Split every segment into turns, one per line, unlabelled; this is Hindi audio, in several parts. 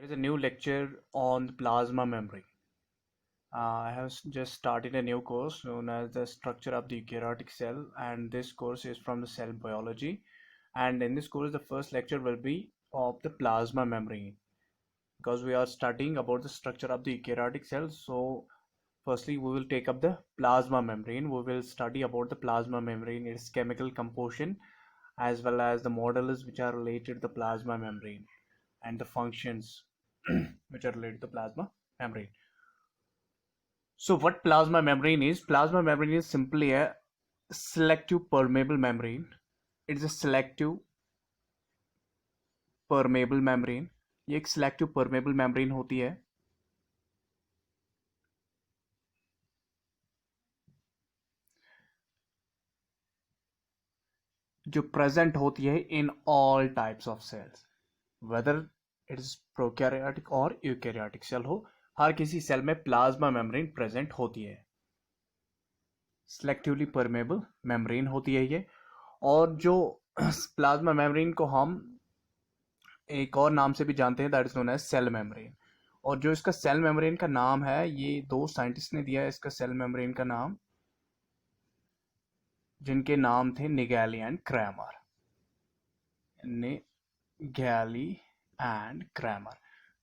There's a new lecture on plasma membrane. I have just started a new course known as the structure of the eukaryotic cell, and this course is from the cell biology. And in this course, the first lecture will be of the plasma membrane because we are studying about the structure of the eukaryotic cell. So, firstly, we will take up the plasma membrane. We will study about the plasma membrane, its chemical composition, as well as the models which are related to the plasma membrane and the functions which are related to plasma membrane. So what plasma membrane is? Plasma membrane is simply a selective permeable membrane. It is a selective permeable membrane. ये एक selective permeable membrane होती है जो present होती है in all types of cells, whether it is prokaryotic और eukaryotic cell हो, हर किसी सेल में प्लाज्मा मेम्ब्रेन प्रेजेंट होती है. सेलेक्टिवली परमेबल मेम्ब्रेन होती है ये. और जो प्लाज्मा मेम्ब्रेन को हम एक और नाम से भी जानते हैं, that is known as cell membrane. और जो इसका सेल मेम्ब्रेन का नाम है, ये दो साइंटिस्ट ने दिया है इसका सेल मेम्ब्रेन का नाम, जिनके नाम थे Naegeli and Cramer. Naegeli and Cramer.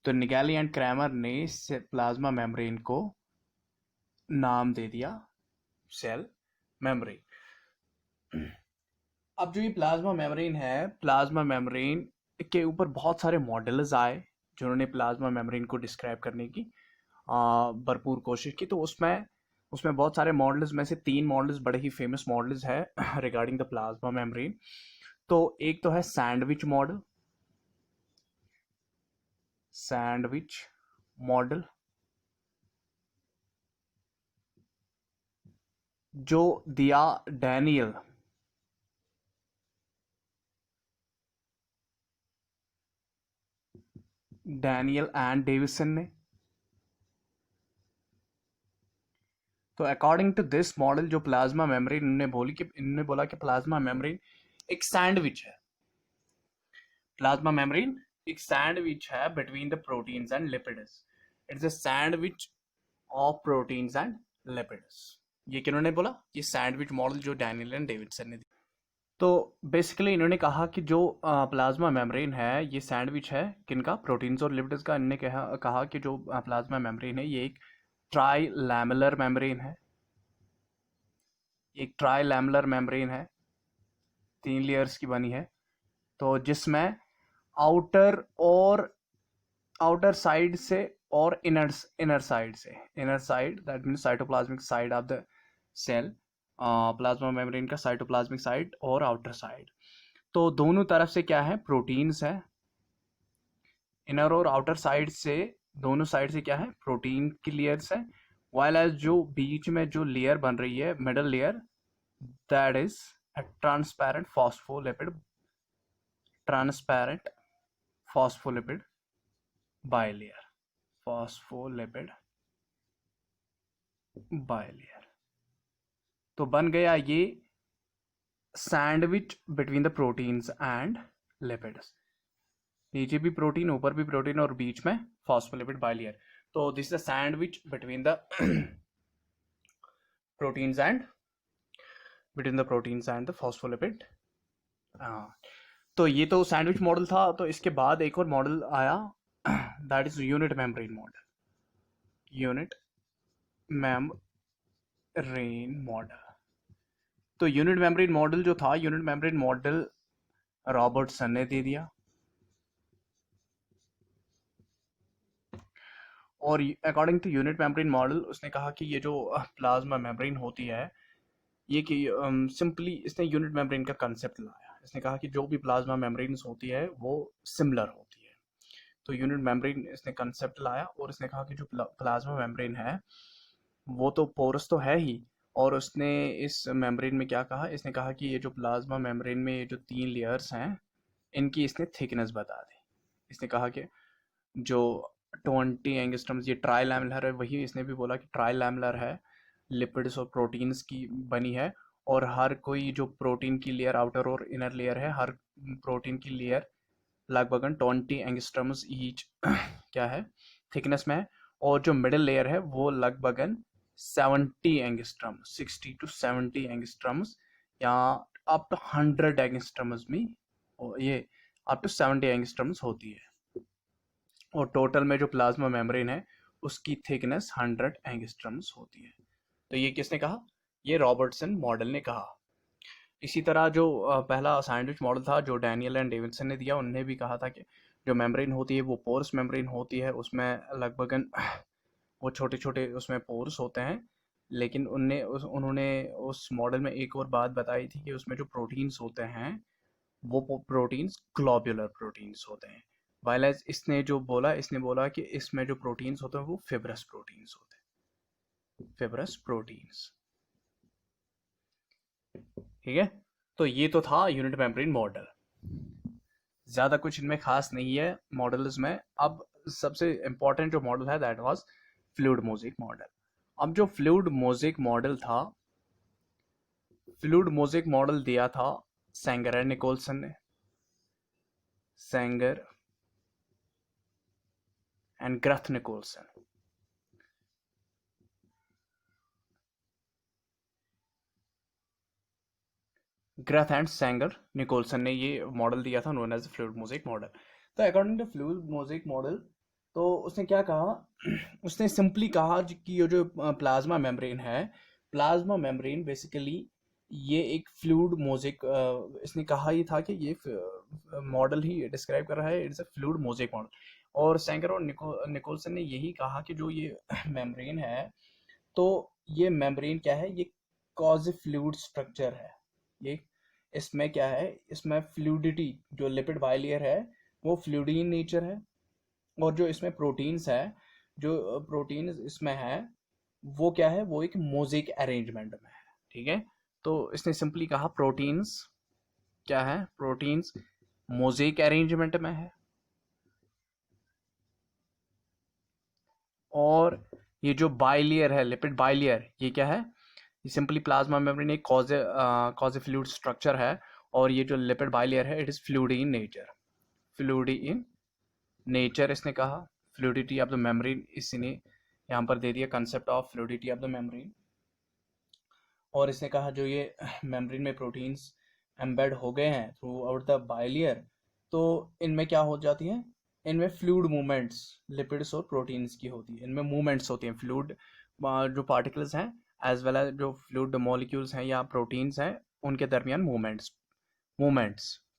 तो निगेली एंड क्रैमर ने प्लाज्मा मेम्ब्रेन को नाम दे दिया सेल मेम्ब्रेन. अब जो ये प्लाज्मा मेम्ब्रेन है, प्लाज्मा मेम्ब्रेन के ऊपर बहुत सारे मॉडल्स आए जिन्होंने प्लाज्मा मेम्ब्रेन को डिस्क्राइब करने की भरपूर कोशिश की. तो उसमें बहुत सारे मॉडल्स में से 3 मॉडल्स बड़े ही फेमस मॉडल्स है रिगार्डिंग द प्लाज्मा मेम्ब्रेन. तो एक तो है सैंडविच मॉडल. सैंडविच मॉडल जो दिया डैनियल एंड डेविसन ने. तो अकॉर्डिंग टू दिस मॉडल, जो प्लाज्मा मेम्ब्रेन इन्होंने बोला कि प्लाज्मा मेम्ब्रेन एक सैंडविच है. प्लाज्मा मेम्ब्रेन एक सैंडविच है between the proteins and lipids. It's a sandwich of proteins and lipids. ये किन्होंने बोला? ये सैंडविच मॉडल जो डैनियल एंड डेविडसन ने दिया. तो बेसिकली इन्होंने कहा कि जो प्लाज्मा मेम्ब्रेन है ये सैंडविच है किनका? प्रोटीन्स और लिपिड्स का. इन्होंने कहा कि जो प्लाज्मा मेम्ब्रेन है ये एक ट्राई लैमेलर मेम्ब्रेन है. एक ट्राई लैमेलर मेम्ब्रेन है, 3 लेयर्स की बनी है. तो जिसमें आउटर साइड से और inner side that means cytoplasmic side of the cell. Plasma membrane का साइटोप्लाज्मिक साइड और आउटर साइड, तो दोनों तरफ से क्या है? प्रोटीन्स है. इनर और आउटर साइड से, दोनों साइड से क्या है? प्रोटीन की लेयर्स है. वाइल एज जो बीच में जो लेयर बन रही है, middle layer, that is a transparent phospholipid bilayer. तो बन गया ये sandwich between the proteins and lipids. नीचे भी प्रोटीन, ऊपर भी प्रोटीन और बीच में फॉस्फोलिपिड बाइलेयर. तो this is the sandwich between the proteins and the phospholipid. तो ये तो सैंडविच मॉडल था. तो इसके बाद एक और मॉडल आया, that is unit membrane model. तो यूनिट मेम्ब्रेन मॉडल जो था, यूनिट मेम्ब्रेन मॉडल रॉबर्टसन ने दे दिया. और according to unit membrane model उसने कहा कि ये जो प्लाज्मा मेम्ब्रेन होती है, ये कि सिंपली इसने यूनिट मेम्ब्रेन का कंसेप्ट लाया. इसने कहा कि जो भी प्लाज्मा मेम्ब्रेन होती है वो सिमिलर होती है. तो यूनिट मेम्ब्रेन इसने कंसेप्ट लाया और इसने कहा कि जो प्लाज्मा मेम्ब्रेन है वो तो पोरस तो है ही, और उसने इस मेम्ब्रेन में क्या कहा? इसने कहा कि ये जो प्लाज्मा मेम्ब्रेन में ये जो 3 लेयर्स हैं, इनकी इसने थिकनेस बता दी. इसने कहा कि जो 20 एंगस्ट्रम्स ये ट्राई लैमेलर है, वही इसने भी बोला कि ट्राई लैमेलर है, लिपिड्स और प्रोटीन्स की बनी है. और हर कोई जो प्रोटीन की लेयर आउटर और इनर लेयर है, हर प्रोटीन की लेयर लगभग 20 एंगस्ट्रम्स ईच क्या है, थिकनेस में है। और जो मिडिल लेयर है वो लगभगन 70 एंगस्ट्रम, 60 to 70 एंगस्ट्रम्स या अप टू 100 एंगस्ट्रम्स में, और ये अप टू 70 एंगस्ट्रम्स होती है। और टोटल में जो प्लाज्मा मेम्ब्रेन है उसकी थिकनेस 100 एंगस्ट्रम्स होती है। तो ये किसने कहा, ये रॉबर्टसन मॉडल ने कहा। इसी तरह जो पहला सैंडविच मॉडल था जो डैनियल एंड डेविडसन ने दिया, उन्होंने भी कहा था कि जो मेम्ब्रेन होती है वो पोरस मेम्ब्रेन होती है, उसमें लगभगन वो छोटे छोटे उसमें पोर्स होते हैं। लेकिन उन्होंने उस मॉडल में एक और बात बताई थी कि उसमें जो प्रोटीन्स होते हैं वो प्रोटीन्स ग्लोब्यूलर प्रोटीन्स होते हैं। वाइल एज इसने बोला कि इसमें जो प्रोटीन्स होते हैं वो फिब्रस प्रोटीन्स होते हैं, फिब्रस प्रोटीन्स। ठीक है, तो ये तो था यूनिट मेम्ब्रेन मॉडल। ज़्यादा कुछ इनमें खास नहीं है मॉडल्स में। अब सबसे इम्पोर्टेंट जो मॉडल है that was fluid mosaic model. अब जो फ्लूइड मोज़ेक मॉडल था, फ्लूइड मोज़ेक मॉडल दिया था सेंगर एंड निकोलसन ने, सेंगर एंड ग्रथ निकोलसन। ग्रथ एंड सेंगर निकोलसन ने ये मॉडल दिया था known as fluid mosaic model. तो according to fluid mosaic model, तो उसने क्या कहा, उसने सिंपली कहा कि ये जो प्लाज्मा मेम्ब्रेन है, प्लाज्मा मेम्ब्रेन बेसिकली ये एक फ्लूइड मोज़ेक, इसने कहा ही था कि ये मॉडल ही डिस्क्राइब कर रहा है, it's a fluid mosaic model. और सेंगर और निकोलसन ने यही कहा कि जो ये मेम्ब्रेन है, तो ये मेम्ब्रेन क्या है, ये कॉज फ्लूइड स्ट्रक्चर है। ये इसमें क्या है, इसमें फ्लूइडिटी, जो लिपिड बाइलेयर है वो फ्लूइडी इन नेचर है। और जो इसमें प्रोटीन्स है, जो प्रोटीन इसमें है वो क्या है, वो एक मोज़ेक अरेंजमेंट में है। ठीक है, तो इसने सिंपली कहा प्रोटीन्स क्या है, प्रोटीन्स मोज़ेक अरेंजमेंट में है। और ये जो बाइलेयर है, लिपिड बाइलेयर, ये क्या है, ये सिंपली प्लाज्मा मेम्ब्रेन एक कॉज फ्लूइड स्ट्रक्चर है। और ये जो लिपिड बाइलेयर है it is fluidy in nature, fluidy in nature इसने कहा। फ्लूइडिटी ऑफ द मेम्ब्रेन इसने यहाँ पर दे दिया, concept of fluidity of the membrane. और इसने कहा जो ये मेम्ब्रेन में प्रोटीन्स एम्बेड हो गए हैं थ्रू आउट द बाइलेयर, तो इनमें क्या हो जाती है, इनमें फ्लूइड मूवमेंट्स लिपिड्स और प्रोटीन्स की होती है, इनमें मूवमेंट्स होती हैं फ्लूइड जो पार्टिकल्स हैं एज वेल एज जो फ्लूइड मॉलिक्यूल्स हैं या प्रोटीन्स हैं उनके दरमियान मूवमेंट्स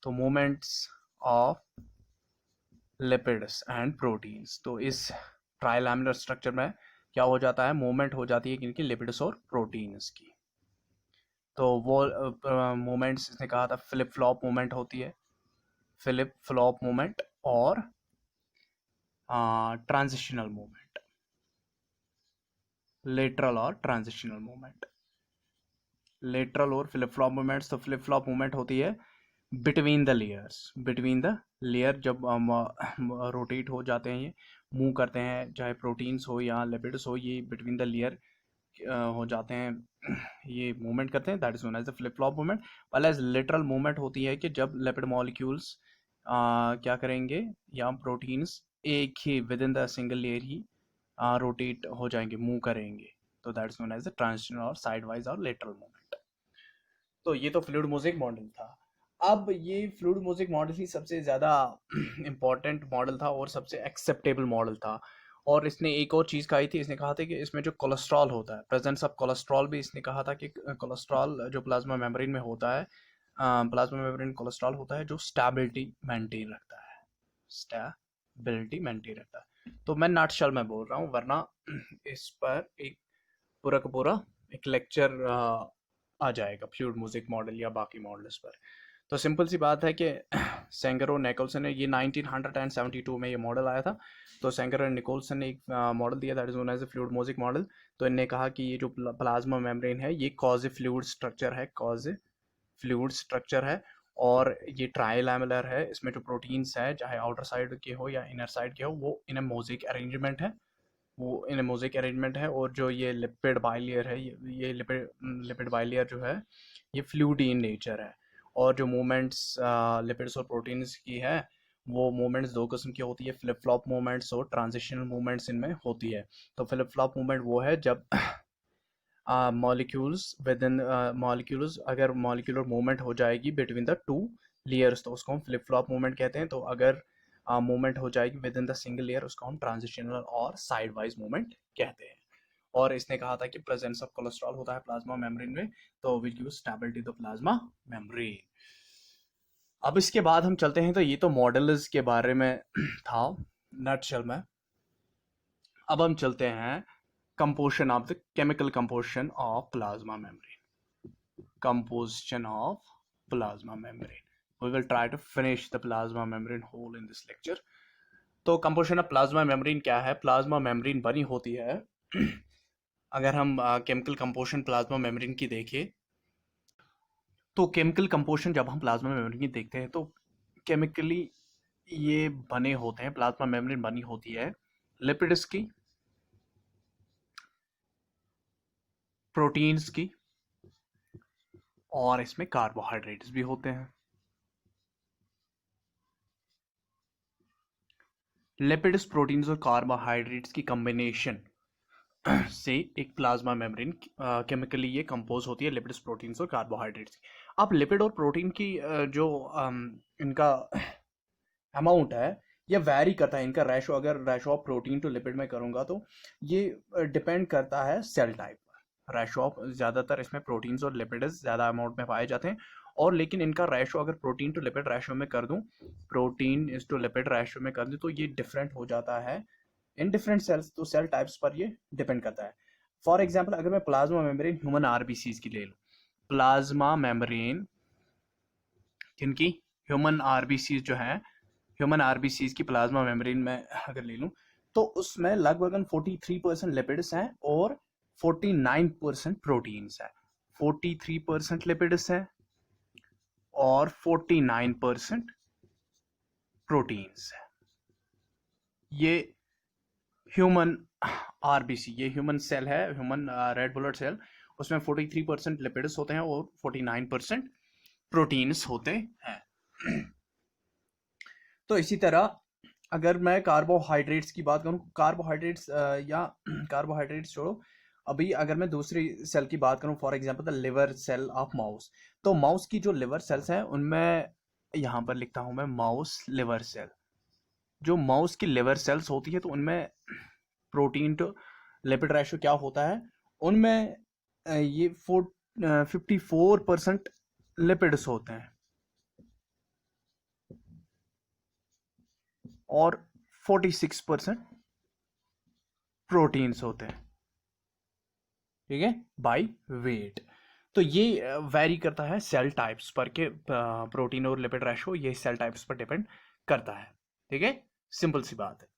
तो movements of lipids and proteins. तो इस ट्राइलैमिनर स्ट्रक्चर में क्या हो जाता है, मूवमेंट हो जाती है किनकी, लिपिड्स और प्रोटीन्स की। तो वो मूवमेंट्स इसने कहा था फ्लिप फ्लॉप मूवमेंट होती है, फ्लिप फ्लॉप मूवमेंट और ट्रांजिशनल मूवमेंट, लेटरल और ट्रांजिशनल मूवमेंट। लेटरल और फ्लिप फ्लॉप मूवमेंट्स, तो फ्लिप फ्लॉप मूवमेंट होती है between the layers, between the layer जब रोटेट हो जाते हैं, ये मूव करते हैं, चाहे प्रोटीन्स हो या लिपिड्स हो, ये बिटवीन द लेयर हो जाते हैं, ये मूवमेंट करते हैं, that is known as the flip flop movement. वाला एज लिटरल मूवमेंट होती है कि जब लिपिड मॉलिक्यूल्स क्या करेंगे, या प्रोटीन्स एक ही within the single layer ही रोटेट हो जाएंगे, मूव करेंगे, तो that is known as the transitional और साइड वाइज और लेटरल मूवमेंट। तो ये तो फ्लूइड मोज़ेक मॉडल था। अब ये फ्लूइड मोज़ेक मॉडल ही सबसे ज़्यादा इम्पॉर्टेंट मॉडल था और सबसे एक्सेप्टेबल मॉडल था। और इसने एक और चीज़ कही थी, इसने कहा था कि इसमें जो कोलेस्ट्रॉल होता है, प्रेजेंस ऑफ कोलेस्ट्रॉल भी इसने कहा था कि कोलेस्ट्रॉल जो प्लाज्मा मेम्ब्रेन में होता है, प्लाज्मा मेम्ब्रेन कोलेस्ट्रॉल होता है जो स्टेबिलिटी मेंटेन रखता है, स्टेबिलिटी मेंटेन रखता है। तो मैं नटशल में बोल रहा हूँ, वरना इस पर एक पूरा का पूरा एक लेक्चर आ जाएगा फ्लूइड मोज़ेक मॉडल या बाकी मॉडल्स पर। तो सिंपल सी बात है कि सेंगर और निकोलसन ने ये 1972 में ये मॉडल आया था। तो सेंगर और निकोलसन ने एक मॉडल दिया that is known as a fluid mosaic model. तो इन्होंने कहा कि ये जो प्लाज्मा मेम्ब्रेन है ये कॉज फ्लूइड स्ट्रक्चर है, कॉज फ्लूइड स्ट्रक्चर है। और ये ट्राइलैमिलर है, इसमें जो प्रोटीन्स है चाहे आउटर साइड के हो या इनर साइड के हो वो इन मोज़ेक अरेंजमेंट है, वो इन मोज़ेक अरेंजमेंट है। और जो ये लिपिड बाइलेयर है, ये लिपिड बाइलेयर जो है ये फ्लूइडी इन नेचर है। और जो मूवमेंट्स लिपिड्स और प्रोटीन्स की है वो मूवमेंट्स दो किस्म की होती है, फ्लिप फ्लॉप मूवमेंट्स और ट्रांजिशनल मूवमेंट्स इनमें होती है। तो फ्लिप फ्लॉप मूवमेंट वो है जब मॉलिक्यूल्स विद इन मॉलिक्यूल्स, अगर मॉलिक्यूलर मूवमेंट हो जाएगी बिटवीन द टू लेयर्स तो उसको हम फ्लिप फ्लॉप मूवमेंट कहते हैं। तो अगर मूवमेंट हो जाएगी with in the single layer उसको हम ट्रांजिशनल और साइड वाइज मूवमेंट कहते हैं। और इसने कहा था कि प्रेजेंस ऑफ कोलेस्ट्रॉल होता है प्लाज्मा मेम्ब्रेन में, तो which give stability to plasma membrane. अब इसके बाद हम चलते हैं, तो ये तो मॉडल्स के बारे में था नटशेल में। अब हम चलते हैं composition of the chemical composition of plasma membrane. Composition of plasma membrane. We will try to finish the plasma membrane whole in this lecture. तो composition of plasma membrane क्या है? plasma membrane बनी होती है अगर हम chemical composition plasma membrane की देखें तो chemical composition जब हम plasma membrane की देखते हैं तो chemically ये बने होते हैं, plasma membrane बनी होती है लिपिड्स की, प्रोटीन्स की, और इसमें कार्बोहाइड्रेट्स भी होते हैं। लिपिड्स, प्रोटीन्स और कार्बोहाइड्रेट्स की कॉम्बिनेशन से एक प्लाज्मा मेम्ब्रेन केमिकली ये कंपोज होती है, लिपिड्स, प्रोटीन्स और कार्बोहाइड्रेट्स की। अब लिपिड और प्रोटीन की जो इनका अमाउंट है ये वैरी करता है, इनका रेशो, अगर ratio of protein to lipid में करूंगा तो ये डिपेंड करता है सेल टाइप पर। रेशो ऑफ ज़्यादातर इसमें प्रोटीन्स और लिपिड्स ज़्यादा अमाउंट में पाए जाते हैं, और लेकिन इनका रेशो अगर प्रोटीन टू लिपिड रेशो में कर दूं, protein is to lipid ratio में कर दूं, तो ये डिफरेंट हो जाता है इन डिफरेंट सेल्स। तो सेल टाइप्स पर ये डिपेंड करता है। फॉर एग्जाम्पल अगर मैं प्लाज्मा मेम्ब्रेन ह्यूमन आरबीसीज की ले लूँ, प्लाज्मा मेम्ब्रेन किनकी, ह्यूमन आरबीसीज जो है, ह्यूमन आरबीसीज की प्लाज्मा मेम्ब्रेन में अगर ले लूँ तो उसमें लगभग 43% लिपिड्स हैं और 49% प्रोटीन्स है। 43% लिपिड्स है और 49% प्रोटीन्स है। ये ह्यूमन आरबीसी, ये ह्यूमन सेल है, ह्यूमन रेड ब्लड सेल, उसमें 43% लिपिड्स होते हैं और 49% प्रोटीन्स होते हैं। तो इसी तरह अगर मैं कार्बोहाइड्रेट्स की बात करूं, कार्बोहाइड्रेट्स या कार्बोहाइड्रेट्स छोड़ो, अभी अगर मैं दूसरी सेल की बात करूं, for example the liver cell of mouse, तो माउस की जो लिवर सेल्स हैं उनमें यहाँ पर लिखता हूं मैं माउस लिवर सेल। जो माउस की लिवर सेल्स होती है तो उनमें प्रोटीन टू लिपिड रेशो क्या होता है, उनमें ये 54% लिपिड्स होते हैं और 46% प्रोटीन्स होते हैं, ठीक है, बाय वेट। तो ये वेरी करता है सेल टाइप्स पर के प्रोटीन और लिपिड रेशो ये सेल टाइप्स पर डिपेंड करता है, ठीक है, सिंपल सी बात है।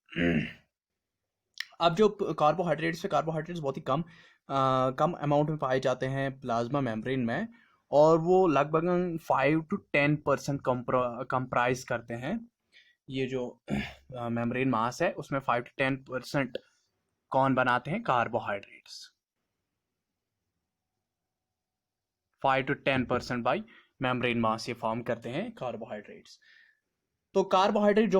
अब जो कार्बोहाइड्रेट्स है, कार्बोहाइड्रेट्स बहुत ही कम अमाउंट में पाए जाते हैं प्लाज्मा मेम्ब्रेन में, और वो लगभग 5 to 10% कंप्राइज करते हैं। ये जो मेम्ब्रेन मास है उसमें 5 to 10% कौन बनाते हैं, कार्बोहाइड्रेट्स। 5 to 10% बाई मेम्ब्रेन मास ये फॉर्म करते हैं कार्बोहाइड्रेट्स। तो कार्बोहाइड्रेट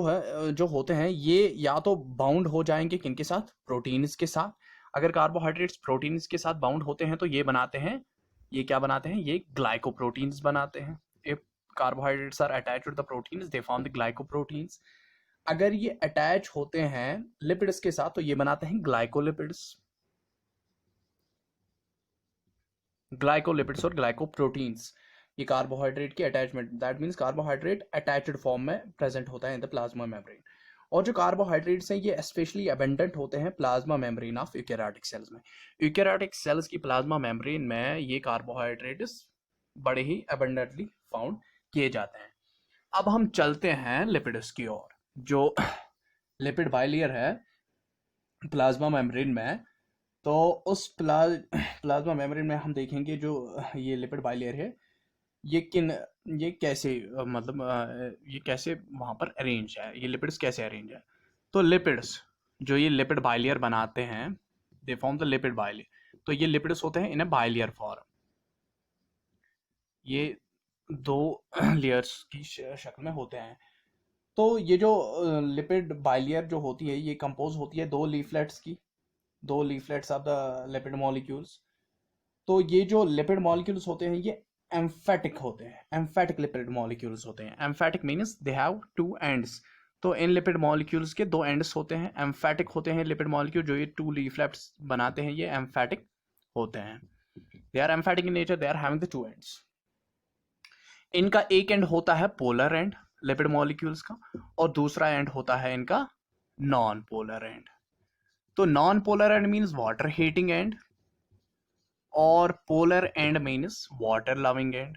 जो होते हैं ये या तो बाउंड हो जाएंगे किनके साथ, प्रोटीन्स के साथ। अगर कार्बोहाइड्रेट्स प्रोटीन्स के साथ बाउंड होते हैं तो ये बनाते हैं, ये क्या बनाते हैं, ये ग्लाइकोप्रोटीन्स बनाते हैं। If carbohydrates are attached to the proteins they form the glycoproteins. अगर ये अटैच होते हैं लिपिड्स के साथ तो ये बनाते हैं ग्लाइकोलिपिड्स, ग्लाइकोलिपिड्स और ग्लाइकोप्रोटीन्स। ये कार्बोहाइड्रेट की attachment, that means carbohydrate attached form में प्रेजेंट होता है इन द प्लाज्मा मेम्ब्रेन। और जो कार्बोहाइड्रेट्स हैं ये स्पेशली अबेंडेंट होते हैं plasma membrane of eukaryotic sales में। यूकेरियोटिक सेल्स की प्लाज्मा मेम्ब्रेन में ये कार्बोहाइड्रेट्स बड़े ही अबेंडेंटली फाउंड किए जाते हैं। अब हम चलते हैं लिपिड्स की ओर। जो लिपिड बाइलेयर है प्लाज्मा मेम्ब्रेन में, तो उस प्लाज्मा मेम्ब्रेन में हम देखेंगे जो ये लिपिड बाइलेयर है ये कैसे ये कैसे वहाँ पर अरेंज है, ये लिपिड्स कैसे अरेंज है। तो लिपिड्स जो ये लिपिड बाइलेयर बनाते हैं, दे फॉर्म द लिपिड बाइलेयर। तो ये लिपिड्स होते हैं इन अ बाइलेयर फॉर्म, ये दो लेयर्स की शक्ल में होते हैं।
तो ये जो लिपिड बाइलियर जो होती है ये कंपोज होती है दो लीफलेट्स की, दो leaflets of the lipid molecules. तो ये जो लिपिड मॉलिक्यूल्स होते हैं ये एम्फेटिक होते हैं, एम्फेटिक लिपिड मॉलिक्यूल्स होते हैं। Emphatic means they have two ends. तो इन लिपिड मॉलिक्यूल्स के दो एंड्स होते हैं, एम्फेटिक होते हैं लिपिड मॉलिक्यूल। जो ये टू लीफलेट्स बनाते हैं ये एम्फेटिक होते हैं। They are amphipathic in nature, they are having the two ends. इनका एक एंड होता है पोलर एंड लिपिड मॉलिक्यूल्स का, और दूसरा एंड होता है इनका नॉन पोलर एंड। तो non polar end means water hating end, और polar end means water loving end,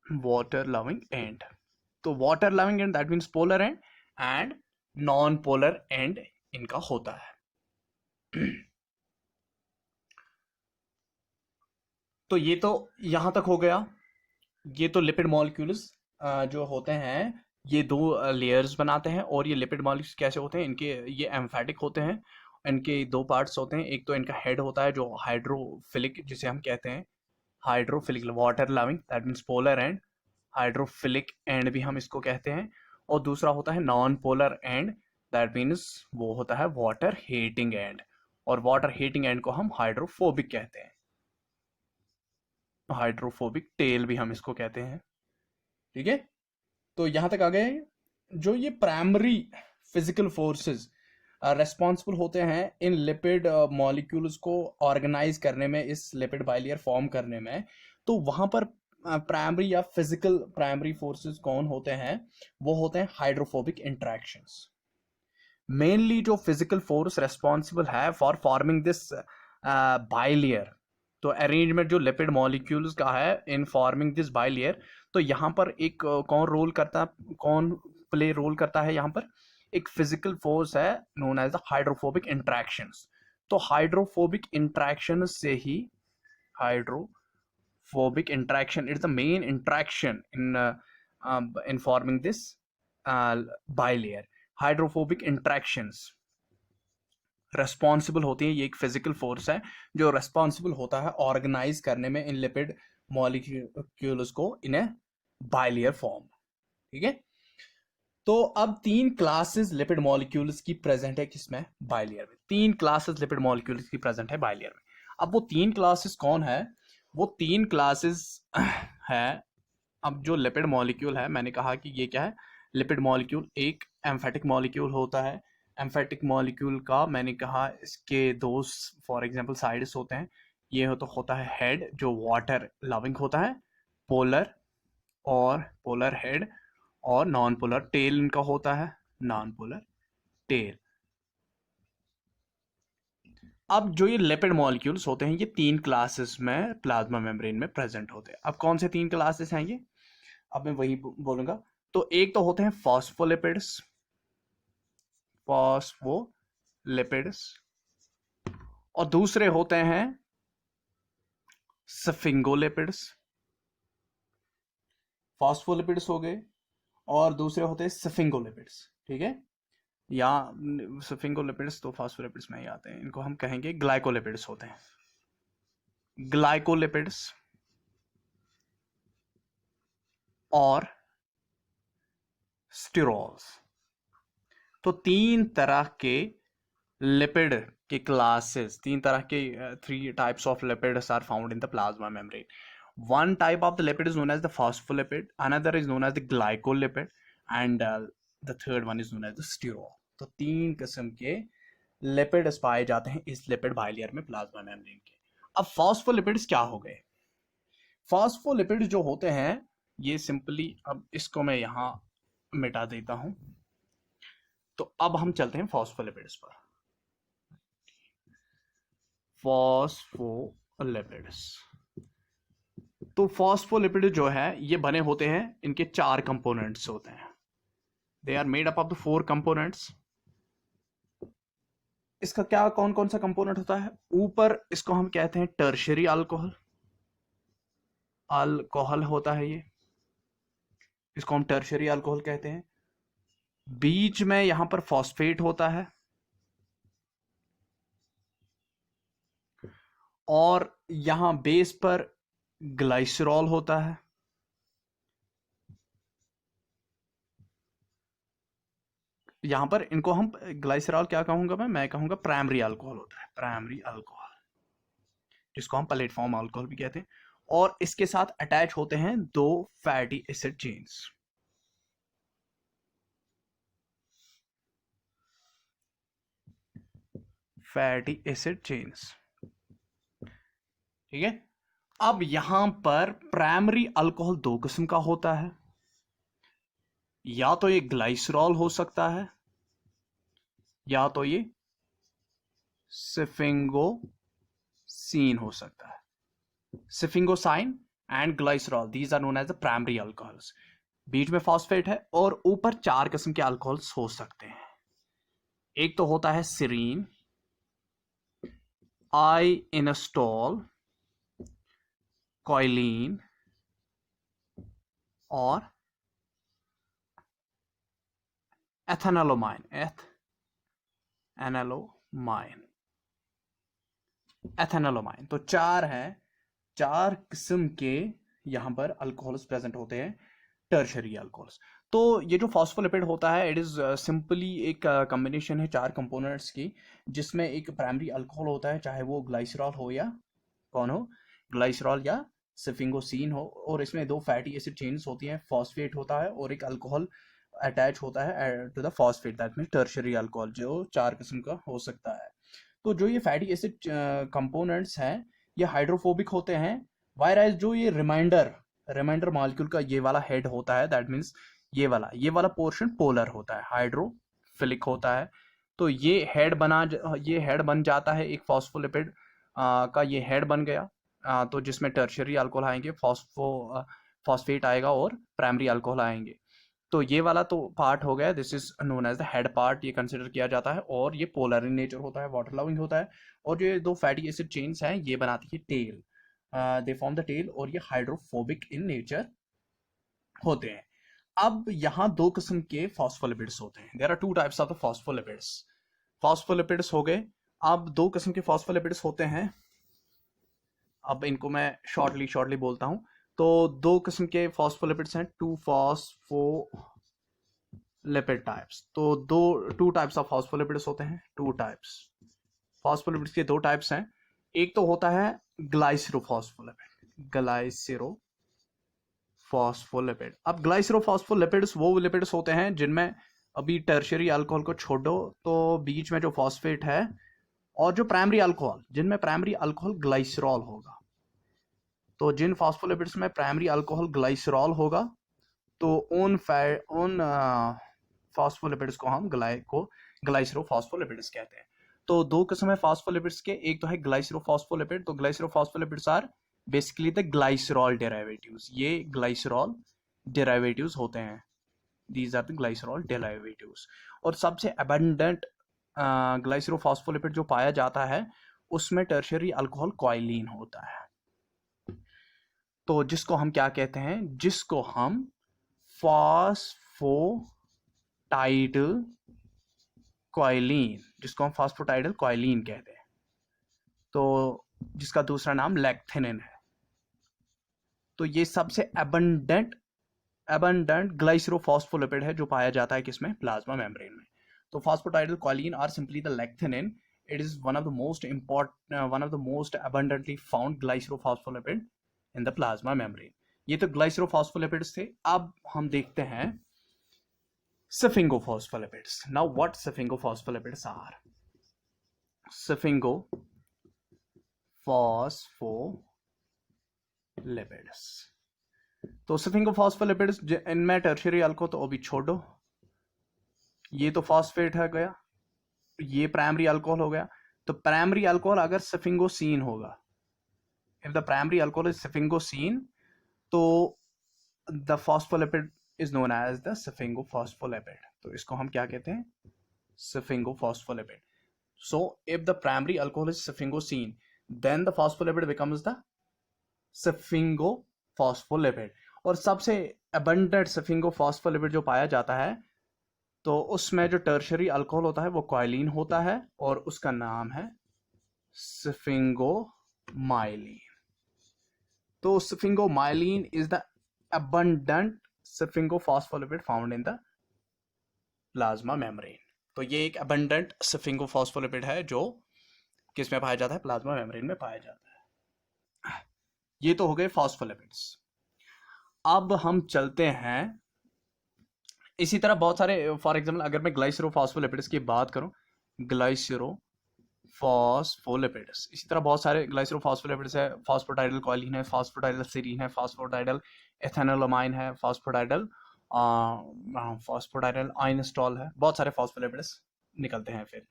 water loving end. तो water loving end that means polar end, and non polar end इनका होता है। तो ये तो यहां तक हो गया। ये तो लिपिड मॉलिक्यूल्स जो होते हैं ये दो लेयर्स बनाते हैं। और ये लिपिड मॉलिक्यूल्स कैसे होते हैं, इनके ये एम्फेटिक होते हैं। इनके दो पार्ट्स होते हैं, एक तो इनका हेड होता है जो हाइड्रोफिलिक जिसे हम कहते हैं, hydrophilic water loving that means polar and, hydrophilic and भी हम इसको कहते हैं। और दूसरा होता है non polar and that means वो होता है वाटर हीटिंग एंड, और वाटर हीटिंग एंड को हम हाइड्रोफोबिक कहते हैं, हाइड्रोफोबिक टेल भी हम इसको कहते हैं। ठीक है, तो यहां तक आ गए। जो ये प्राइमरी फिजिकल फोर्सेस रेस्पॉन्सिबल होते हैं इन लिपिड मॉलिक्यूल्स को ऑर्गेनाइज करने में, इस लिपिड बाइलियर फॉर्म करने में, तो वहां पर प्राइमरी या फिजिकल प्राइमरी फोर्सेस कौन होते हैं, वो होते हैं हाइड्रोफोबिक इंटरेक्शंस। मेनली जो फिजिकल फोर्स रेस्पॉन्सिबल है फॉर फॉर्मिंग दिस बाइलियर, तो अरेंजमेंट जो लिपिड मॉलिक्यूल्स का है इन फॉर्मिंग दिस बाइलियर, तो यहाँ पर एक कौन प्ले रोल करता है, यहाँ पर एक फिजिकल फोर्स है known as the hydrophobic interactions. तो हाइड्रोफोबिक इंट्रैक्शन से ही, hydrophobic interaction is the main interaction in forming this bilayer. Hydrophobic interactions responsible होती है, ये एक फिजिकल फोर्स है जो रेस्पॉन्सिबल होता है ऑर्गेनाइज करने में इन लिपिड मॉलिक्यूल्स को इन ए बाइलियर फॉर्म। ठीक है, तो अब तीन क्लासेस लिपिड मॉलिक्यूल्स की प्रेजेंट है किसमें, बाइलियर में। तीन क्लासेस लिपिड मॉलिक्यूल्स की प्रेजेंट है बाइलियर में। अब वो तीन क्लासेस कौन है, वो तीन क्लासेस है। अब जो लिपिड मॉलिक्यूल है, मैंने कहा कि ये क्या है, लिपिड मॉलिक्यूल एक एम्फेटिक मॉलिक्यूल होता है। एम्फेटिक मॉलिक्यूल का मैंने कहा इसके दो फॉर एग्जांपल साइड्स होते हैं। ये हो तो होता है हेड जो वाटर लविंग होता है, पोलर और पोलर हेड, और नॉन पोलर टेल इनका होता है, नॉन पोलर टेल। अब जो ये लिपिड मॉलिक्यूल्स होते हैं ये तीन क्लासेस में प्लाज्मा मेम्ब्रेन में प्रेजेंट होते हैं। अब कौन से तीन क्लासेस हैं ये, अब मैं वही बोलूंगा। तो एक तो होते हैं फॉस्फोलिपिड्स, फॉस्फोलिपिड्स, और दूसरे होते हैं सफिंगोलिपिड्स। फॉस्फोलिपिड्स हो गए, और दूसरे होते हैं सफिंगोलिपिड्स। ठीक है, या सफिंगोलिपिड्स तो फॉस्फोलिपिड्स में ही आते हैं, इनको हम कहेंगे ग्लाइकोलिपिड्स होते हैं, ग्लाइकोलिपिड्स और स्टिरोल्स। तो तीन तरह के लिपिड के क्लासेस, तीन तरह के three types of lipids are found in the plasma membrane. One type of the lipid is known as the phospholipid, another is known as the glycolipid, and the third one is known as the sterol. तो तीन किस्म के लिपिड्स पाए जाते हैं इस लिपिड बाइलियर में, प्लाज्मा मेम्ब्रेन के। अब फॉस्फोलिपिड्स क्या हो गए, फॉस्फोलिपिड्स जो होते हैं ये सिंपली, अब इसको मैं यहां मिटा देता हूं। तो अब हम चलते हैं फॉस्फोलिपिड्स पर। फॉस्फोलिपिड्स, तो फॉस्फोलिपिड जो है ये बने होते हैं, इनके चार कंपोनेंट्स होते हैं। They are made up of the 4 components. इसका क्या कौन कौन सा कंपोनेंट होता है, ऊपर इसको हम कहते हैं टर्शियरी अल्कोहल, अल्कोहल होता है ये, इसको हम टर्शियरी अल्कोहल कहते हैं। बीच में यहां पर फॉस्फेट होता है, और यहां बेस पर ग्लाइसरॉल होता है, यहाँ पर इनको हम ग्लाइसरॉल क्या कहूंगा मैं कहूंगा प्राइमरी अल्कोहल होता है, प्राइमरी अल्कोहल, जिसको हम प्लेटफॉर्म अल्कोहल भी कहते हैं। और इसके साथ अटैच होते हैं दो fatty acid chains. Fatty acid chains, ठीक है। अब यहां पर प्राइमरी अल्कोहल दो किस्म का होता है, या तो ये ग्लाइसरॉल हो सकता है या तो ये सिफिंगोसीन हो सकता है। Sphingosine and glycerol, these are known as the primary alcohols. बीच में फॉस्फेट है और ऊपर चार किस्म के अल्कोहल्स हो सकते हैं। एक तो होता है सीरीन, आई इनस्टॉल, कॉइलीन और एथेनोलोमाइन, एथेनोलोमाइन। तो चार हैं, चार किस्म के यहां पर अल्कोहल्स प्रेजेंट होते हैं, टर्शरी अल्कोहल्स। तो ये जो फॉस्फोलिपिड होता है, इट इज सिंपली एक कॉम्बिनेशन है चार कंपोनेंट्स की, जिसमें एक प्राइमरी अल्कोहल होता है, चाहे वो ग्लाइसरॉल हो या कौन हो, ग्लाइसरॉल या सिफिंगोसीन हो, और इसमें दो फैटी एसिड चेन्स होती हैं, फॉस्फेट होता है और एक अल्कोहल अटैच होता है to the phosphate, that mean tertiary alcohol, जो चार किस्म का हो सकता है। तो जो ये फैटी एसिड कंपोनेंट्स हैं, ये हाइड्रोफोबिक होते हैं, वायरस जो ये रिमाइंडर मॉलिक्यूल का ये वाला हेड होता है, दैट मीन्स ये वाला पोर्शन पोलर होता है, हाइड्रोफिलिक होता है। तो ये हेड बन जाता है एक फॉस्फोलिपिड का, ये हेड बन गया। तो जिसमें टर्शरी अल्कोहल आएंगे, फॉस्फेट आएगा और प्राइमरी अल्कोहल आएंगे। तो ये वाला तो पार्ट हो गया, this is known as the head part, ये कंसिडर किया जाता है, और ये पोलर इन नेचर होता है, वाटर लविंग होता है। और जो ये दो फैटी एसिड चेन्स हैं, ये बनाती है tail, they form the tail, और ये हाइड्रोफोबिक इन नेचर होते हैं। अब यहाँ दो किस्म के फॉस्फोलिपिड्स होते हैं, there are two types of the phospholipids. Phospholipids हो गए। अब दो किस्म के फॉस्फोलिपिड्स होते हैं, अब इनको मैं शॉर्टली बोलता हूं। तो दो किस्म के फॉस्फोलिपिड्स हैं, टू फॉस्फोलिपिड टाइप्स। तो टू टाइप्स ऑफ फॉस्फोलिपिड्स होते हैं, टू टाइप्स। फॉस्फोलिपिड्स के दो टाइप्स हैं, एक तो होता है ग्लाइसरोफॉस्फोलिपिड। अब ग्लाइसरोफॉस्फोलिपिड्स वो लिपिड्स होते हैं जिनमें, अभी टर्शियरी अल्कोहल को छोड़ो, तो बीच में जो फॉस्फेट है, और जो प्राइमरी अल्कोहल, जिनमें प्राइमरी अल्कोहल ग्लाइसरॉल होगा। तो जिन फॉस्फोलिपिड्स में प्राइमरी अल्कोहल ग्लाइसरॉल होगा, तो उन फॉस्फोलिपिड्स को हम ग्लाइसरोफॉस्फोलिपिड्स कहते हैं। तो दो किस्म है फॉस्फोलिपिड्स के, एक तो है ग्लाइसरोफॉस्फोलिपिड। तो glycerophospholipids are basically the glycerol derivatives, ये ग्लाइसरॉल डेरिवेटिव्स होते हैं, these are the glycerol derivatives. और सबसे अबंडेंट ग्लाइसरोफॉस्फोलिपिड जो पाया जाता है, उसमें टर्शियरी अल्कोहल कॉइलीन होता है। तो जिसको हम क्या कहते हैं, जिसको हम फॉस्फोटाइडल कॉइलीन कहते हैं, तो जिसका दूसरा नाम लेक्थिनिन है। तो ये सबसे अबंडेंट ग्लाइसरोफॉस्फोलिपिड है जो पाया जाता है किसमें, प्लाज्मा मेम्ब्रेन में। तो phosphatidyl choline are simply the lecithin, it is one of the most abundantly found glycerophospholipid in the plasma membrane. ये तो ग्लाइसरोफॉस्फोलिपिड्स थे। अब हम देखते हैं sphingophospholipids. Now what sphingophospholipids are? Sphingophospholipids, तो सफिंगोफॉस्फोलिपिड्स, इनमें टर्शियरी अल्कोहल तो अभी छोड़ो, ये तो फॉस्फेट है गया, ये प्राइमरी अल्कोहल हो गया। तो प्राइमरी अल्कोहल अगर सफिंगोसीन होगा, if the primary alcohol is सफिंगोसीन, तो the phospholipid is known as the सफिंगोफॉस्फोलिपिड। तो इसको हम क्या कहते हैं, सफिंगोफॉस्फोलिपिड। So if the primary alcohol is सफिंगोसीन, then the phospholipid becomes the सफिंगोफॉस्फोलिपिड। और सबसे abundant सफिंगोफॉस्फोलिपिड जो पाया जाता है, तो उसमें जो टर्शरी अल्कोहल होता है वो कॉइलीन होता है, और उसका नाम है सफिंगोमाइलिन। तो सफिंगोमाइलिन is the abundant सफिंगोफॉस्फोलिपिड found in the
plasma membrane. तो ये एक अबंडेंट स्फिंगोफॉस्फोलिपिड है जो किस में पाया जाता है, प्लाज्मा मेम्ब्रेन में पाया जाता है। ये तो हो गए फॉस्फोलिपिड्स। अब हम चलते हैं, इसी तरह बहुत सारे, फॉर एग्जांपल अगर मैं ग्लाइसरोफॉस्फोलिपिड्स की बात करूं, ग्लाइसरोफॉस्फोलिपिड्स, इसी तरह बहुत सारे ग्लाइसरोफॉस्फोलिपिड्स है, फॉस्फोटाइडल कॉलिन है, फॉस्फोटाइडल सीरीन है, फॉस्फोटाइडल एथेनोलामाइन है, फॉस्फोटाइडल आइनस्टॉल है, बहुत सारे फॉस्फोलिपिड्स निकलते हैं फिर।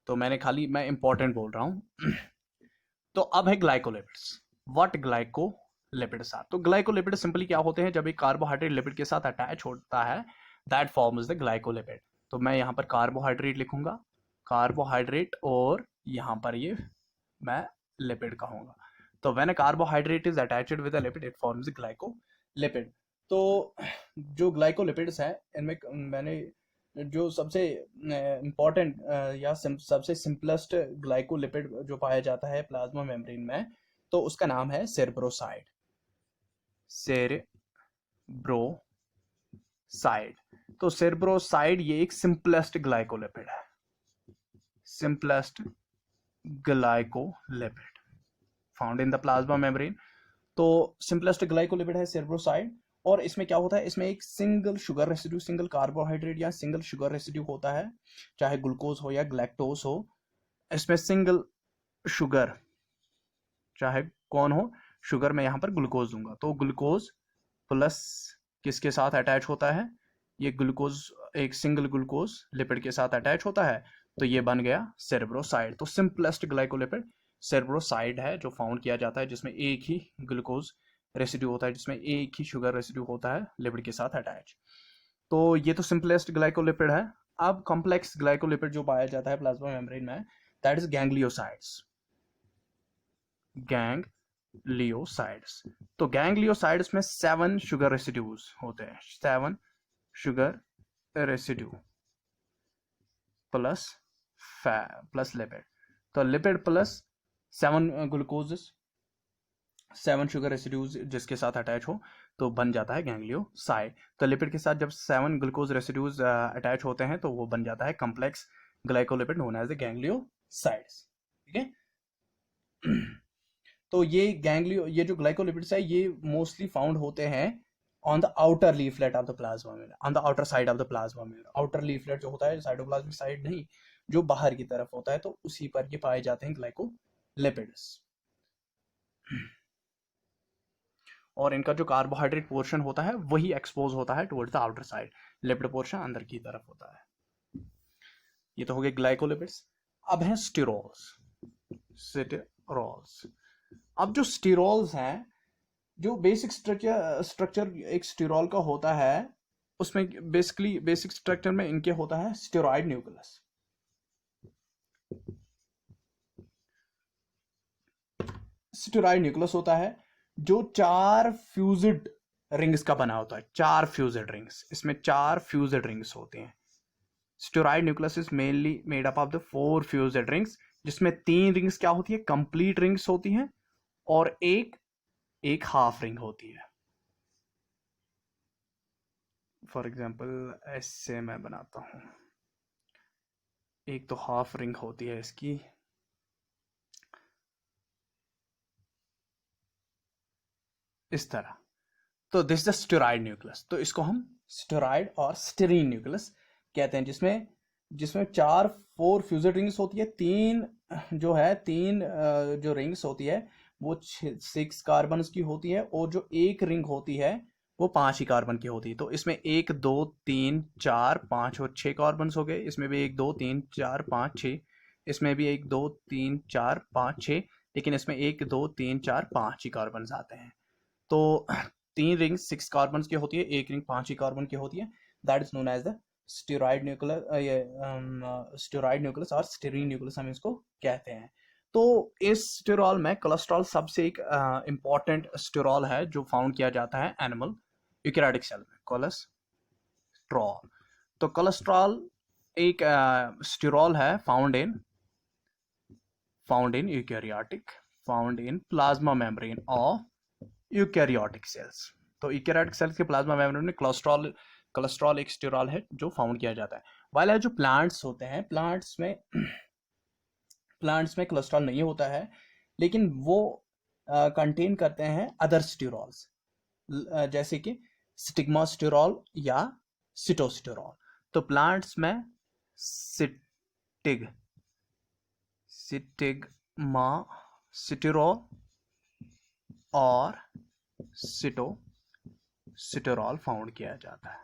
तो मैं इंपॉर्टेंट बोल रहा हूं। तो अब है ग्लाइकोलिपिड्स। What glycolipids are? तो ग्लाइकोलिपिड सिंपली क्या होते हैं, जब एक कार्बोहाइड्रेट लिपिड के साथ अटैच होता है, दैट फॉर्म्स द ग्लाइकोलिपिड। तो मैं यहाँ पर कार्बोहाइड्रेट लिखूंगा, कार्बोहाइड्रेट, और यहाँ पर ये मैं लिपिड कहूंगा। तो when a carbohydrate is attached with a lipid, it forms glycolipid. तो जो ग्लाइकोलिपिड्स हैं, इनमें मैंने जो सबसे इम्पोर्टेंट या सबसे सिंपलेस्ट ग्लाइकोलिपिड जो पाया जाता है प्लाज्मा मेम्ब्रेन में, तो उसका नाम है सेरेब्रोसाइड। सेरेब्रोसाइड। तो सेरेब्रोसाइड ये एक सिंपलेस्ट ग्लाइकोलिपिड है, simplest glycolipid found in the plasma membrane. तो सिंपलेस्ट ग्लाइकोलिपिड है सेरेब्रोसाइड। और इसमें क्या होता है, इसमें एक single sugar residue, single carbohydrate या सिंगल शुगर रेसिड्यू होता है, चाहे ग्लूकोज हो या ग्लैक्टोज हो। इसमें सिंगल शुगर, चाहे कौन हो, शुगर में यहां पर ग्लूकोज दूंगा, तो ग्लूकोज प्लस किसके साथ अटैच होता है, ये ग्लूकोज, एक सिंगल ग्लूकोज लिपिड के साथ अटैच होता है, तो ये बन गया सेरेब्रोसाइड। तो सिंपलेस्ट ग्लाइकोलिपिड सेरेब्रोसाइड है, जो फाउंड किया जाता है जिसमें एक ही ग्लूकोज रेसिड्यू होता है, जिसमें एक ही शुगर रेसिड्यू होता है लिपिड के साथ अटैच। तो ये तो सिंपलेस्ट ग्लाइकोलिपिड है। अब कॉम्प्लेक्स ग्लाइकोलिपिड जो पाया जाता है प्लाज्मा मेम्ब्रेन में, दैट इज गैंग्लियोसाइड्स। गैंग्लियोसाइड्स। तो गैंग्लियोसाइड्स में 7 शुगर रेसिड्यूज होते हैं, 7 sugar residue plus plus lipid. तो lipid plus 7 glucose, 7 sugar residues जिसके साथ अटैच हो, तो बन जाता है गैंग्लियोसाइड। तो लिपिड के साथ जब 7 ग्लूकोज रेसिड्यूज अटैच होते हैं, तो वो बन जाता है complex glycolipid known as the gangliosides. ठीक है। तो ये जो ग्लाइकोलिपिड्स है, ये मोस्टली फाउंड होते हैं on the outer leaflet of the plasma membrane, on the outer side of the plasma membrane. Outer leaflet जो होता है, साइटोप्लाज्मिक साइड नहीं, जो बाहर की तरफ होता है, तो उसी पर ये पाए जाते हैं ग्लाइकोलिपिड्स। और इनका जो कार्बोहाइड्रेट पोर्शन होता है वही एक्सपोज होता है towards the outer side, lipid portion अंदर की तरफ होता है। ये तो हो गए ग्लाइकोलिपिड्स। अब हैं स्टीरोल्स। स्टीरोल्स। अब जो स्टीरोल्स हैं, जो बेसिक स्ट्रक्चर एक स्टीरोल का होता है, उसमें बेसिकली बेसिक स्ट्रक्चर में इनके होता है स्टेरॉइड न्यूक्लियस। स्टेरॉइड न्यूक्लियस होता है जो 4 फ्यूज्ड रिंग्स का बना होता है, 4 फ्यूज्ड रिंग्स, इसमें 4 फ्यूज्ड रिंग्स होते हैं। Steroid nucleus is mainly made up of the 4 fused rings, जिसमें 3 रिंग्स क्या होती है, कंप्लीट रिंग्स होती हैं, और एक हाफ रिंग होती है। फॉर एग्जाम्पल ऐसे मैं बनाता हूं, एक तो हाफ रिंग होती है इसकी, इस तरह। तो this is the steroid nucleus. तो इसको हम स्टेरॉइड और स्टेरीन न्यूक्लियस कहते हैं, जिसमें 4 फ्यूज्ड रिंग्स होती है, 3 जो रिंग्स होती है वो 6 कार्बन की होती है, और जो एक रिंग होती है वो 5 ही कार्बन की होती है। तो इसमें 1 2 3 4 5 और 6 कार्बन हो गए, इसमें भी 1 2 3 4 5 6, इसमें भी 1 2 3 4 5 6, लेकिन इसमें 1 2 3 4 5 ही कार्बन आते हैं। तो 3 रिंग 6 कार्बन की होती है, एक रिंग 5 ही कार्बन की होती है, that is known as the steroid nucleus, steroid nucleus और स्टेरीन न्यूक्लियस हम इसको कहते हैं। तो इस स्टेरॉल में कोलेस्ट्रॉल सबसे एक इंपॉर्टेंट स्टेरॉल है जो फाउंड किया जाता है एनिमल यूकैरियोटिक सेल में, कोलेस्ट्रॉल। तो कोलेस्ट्रॉल एक स्टेरॉल है found in eukaryotic, found in plasma membrane of eukaryotic cells. तो यूकैरियोटिक सेल्स के प्लाज्मा मेम्ब्रेन में कोलेस्ट्रॉल
कोलेस्ट्रॉल एक स्टेरॉल है जो फाउंड किया जाता है। वाला जो प्लांट्स होते हैं, प्लांट्स में कोलेस्ट्रॉल नहीं होता है, लेकिन वो कंटेन करते हैं अदर स्टेरॉल्स, जैसे कि स्टिग्मास्टेरॉल या सिटोस्टेरॉल। तो प्लांट्स में स्टिग्मास्टेरॉल और सिटोस्टेरॉल फाउंड किया जाता है।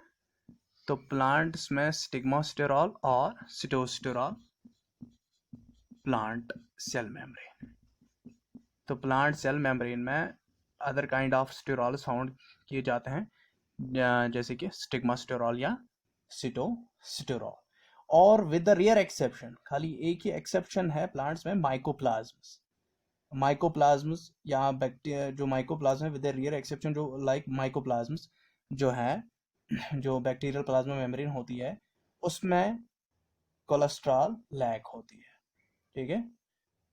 तो प्लांट्स में स्टिग्मास्टेरॉल और सिटोस्टेरॉल प्लांट सेल मेम्ब्रेन। तो प्लांट सेल मेम्ब्रेन में other kind of sterols found किए जाते हैं, जैसे कि स्टिग्मास्टेरॉल या सिटोस्टेरॉल। और विद द रेयर एक्सेप्शन, खाली एक ही एक्सेप्शन है प्लांट्स में, माइकोप्लाज्म्स या बैक्टीरिया, जो माइकोप्लाज्म है विद द रियर एक्सेप्शन, जो लाइक माइकोप्लाज्म्स जो है, जो बैक्टीरियल प्लाज्मा मेम्ब्रेन होती है, उसमें कोलेस्ट्रॉल लैक होती है। ठीक है,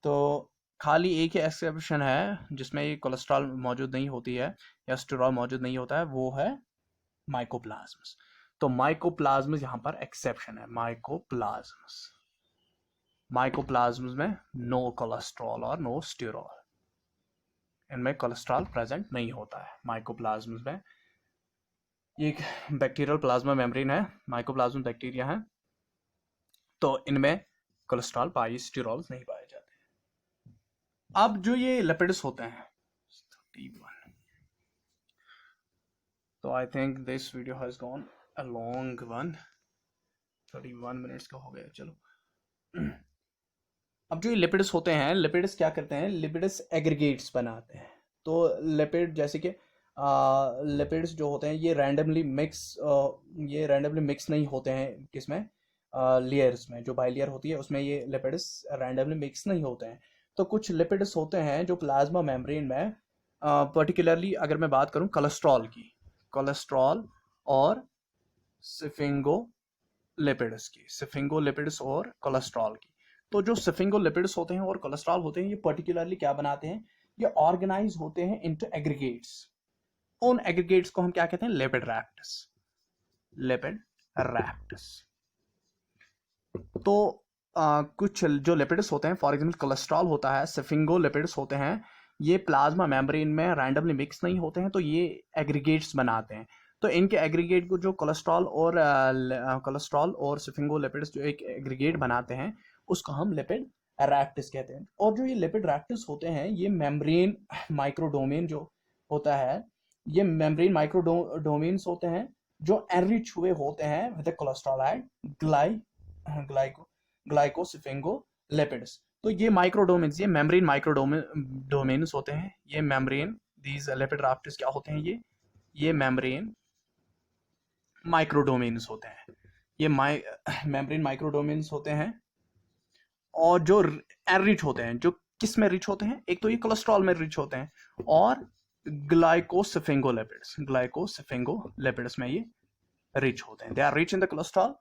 तो खाली एक ही एक्सेप्शन है जिसमें ये कोलेस्ट्रॉल मौजूद नहीं होती है या स्टेरॉल मौजूद नहीं होता है, वो है माइकोप्लाज्म्स। तो माइकोप्लाज्म्स यहाँ पर एक्सेप्शन है। माइकोप्लाज्म्स में नो कोलेस्ट्रॉल और नो स्टेरॉल, इनमें कोलेस्ट्रॉल प्रेजेंट नहीं होता है माइकोप्लाज्म्स में। ये एक बैक्टीरियल प्लाज्मा मेम्ब्रेन है, माइकोप्लाज्म बैक्टीरिया है, तो इनमें कोलेस्ट्रॉल स्टेरॉल्स नहीं पाए जाते। अब जो ये लिपिड्स होते हैं, 31, तो I think this video has gone a long one, 31 minutes का हो गया। चलो, अब जो ये लिपिड्स होते हैं, लिपिड्स क्या करते हैं, लिपिड्स एग्रीगेट्स बनाते हैं। तो लिपिड जैसे कि लिपिड्स जो होते हैं ये रैंडमली मिक्स नहीं होते हैं, किसमें, लेयर्स में, जो बाइलेयर होती है उसमें ये लिपिड्स रैंडमली मिक्स नहीं होते हैं। तो कुछ लिपिड्स होते हैं जो प्लाज्मा मेम्ब्रेन में, पर्टिकुलरली अगर मैं बात करूं कोलेस्ट्रॉल की, कोलेस्ट्रॉल और स्फिंगोलिपिड्स और कोलेस्ट्रॉल की। तो जो स्फिंगोलिपिड्स होते हैं और कोलेस्ट्रॉल होते हैं, ये पर्टिकुलरली क्या बनाते हैं, ये ऑर्गेनाइज होते हैं इनटू एग्रीगेट्स। उन एग्रीगेट्स को हम क्या कहते हैं, लिपिड रैप्ट्स। तो कुछ जो लिपिड्स होते हैं, फॉर एग्जांपल कोलेस्ट्रॉल होता है, स्फिंगोलिपिड्स होते हैं, ये प्लाज्मा मेम्ब्रेन में रैंडमली मिक्स नहीं होते हैं, तो ये एग्रीगेट्स बनाते हैं। तो इनके एग्रीगेट को जो कोलेस्ट्रॉल और स्फिंगोलिपिड्स जो एक एग्रीगेट बनाते हैं, उसको हम लिपिड रैप्ट्स कहते हैं। और जो ये लिपिड रैप्ट्स होते हैं, ये मेम्ब्रेन माइक्रोडोमेन जो होता है, ये मेम्ब्रेन माइक्रोडोमेन्स होते हैं जो एनरिच हुए होते हैं विद कोलेस्ट्रॉल ग्लाइकोस्फिंगोलिपिड्स। तो ये माइक्रोडोमेन्स, ये मेम्ब्रेन माइक्रोडोमेन्स होते हैं। ये मेम्ब्रेन, दीज लिपिड रैप्ट्स क्या होते हैं, ये मेम्ब्रेन माइक्रोडोमेन्स होते हैं। ये मेम्ब्रेन माइक्रोडोमेन्स होते हैं, और जो एनरिच होते हैं, जो किस में रिच होते हैं, एक तो ये कोलेस्ट्रॉल में रिच होते हैं, और ग्लाइकोस्फिंगोलिपिड्स में ये रिच होते हैं। They are rich in the cholesterol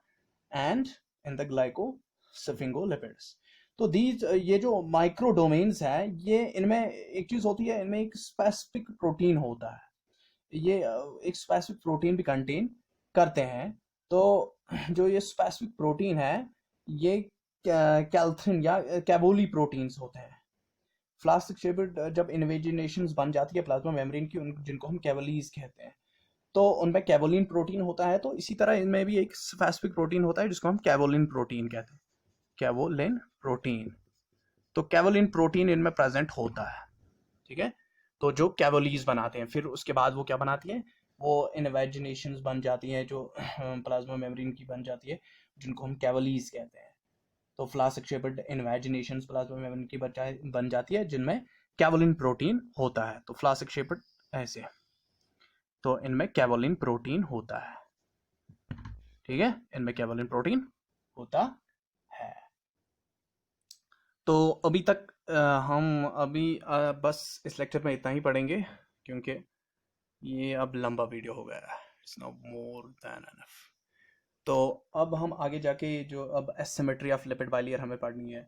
and in the glycosphingolipids. तो ये जो माइक्रोडोमेन्स है, ये इनमें एक चीज होती है, इनमें एक स्पेसिफिक प्रोटीन होता है, ये एक स्पेसिफिक प्रोटीन भी कंटेन करते हैं। तो जो ये स्पेसिफिक प्रोटीन है, ये कैल्थिन या कैबोली प्रोटीन्स होते हैं। फ्लास्टिक शेपेड जब इन्वेजिनेशंस बन जाती है प्लाज्मा मेम्ब्रेन की, जिनको हम कैवलीज कहते हैं, तो उनमें कैवोलिन प्रोटीन होता है। तो इसी तरह इनमें भी एक स्पेसिफिक प्रोटीन होता है जिसको हम कैवोलिन प्रोटीन कहते हैं, कैवोलिन प्रोटीन। तो कैवोलिन प्रोटीन इनमें प्रेजेंट होता है। ठीक है, तो जो कैवोलीज बनाते हैं, फिर उसके बाद वो क्या बनाती हैं, वो इन्वेजिनेशंस बन जाती हैं, जो प्लाज्मा मेम्ब्रेन की बन जाती है, जिनको हम कैवोलीज कहते हैं। तो फ्लास्क शेपेड इन्वेजिनेशंस प्लाज्मा मेम्ब्रेन की बन जाती है, जिनमें कैवोलिन प्रोटीन होता है। तो फ्लास्क शेपेड ऐसे, तो इनमें कैवोलिन प्रोटीन होता है। ठीक है, इनमें कैवोलिन प्रोटीन होता है। तो अभी तक हम बस इस लेक्चर में इतना ही पढ़ेंगे, क्योंकि ये अब लंबा वीडियो हो गया है। It's now more than enough. तो अब हम आगे जाके जो अब एसिमेट्री ऑफ लिपिड बाइलेयर हमें पढ़नी है,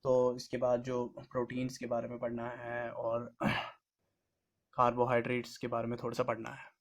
तो इसके बाद जो प्रोटीन्स के बारे में पढ़ना है और कार्बोहाइड्रेट्स के बारे में थोड़ा सा पढ़ना है।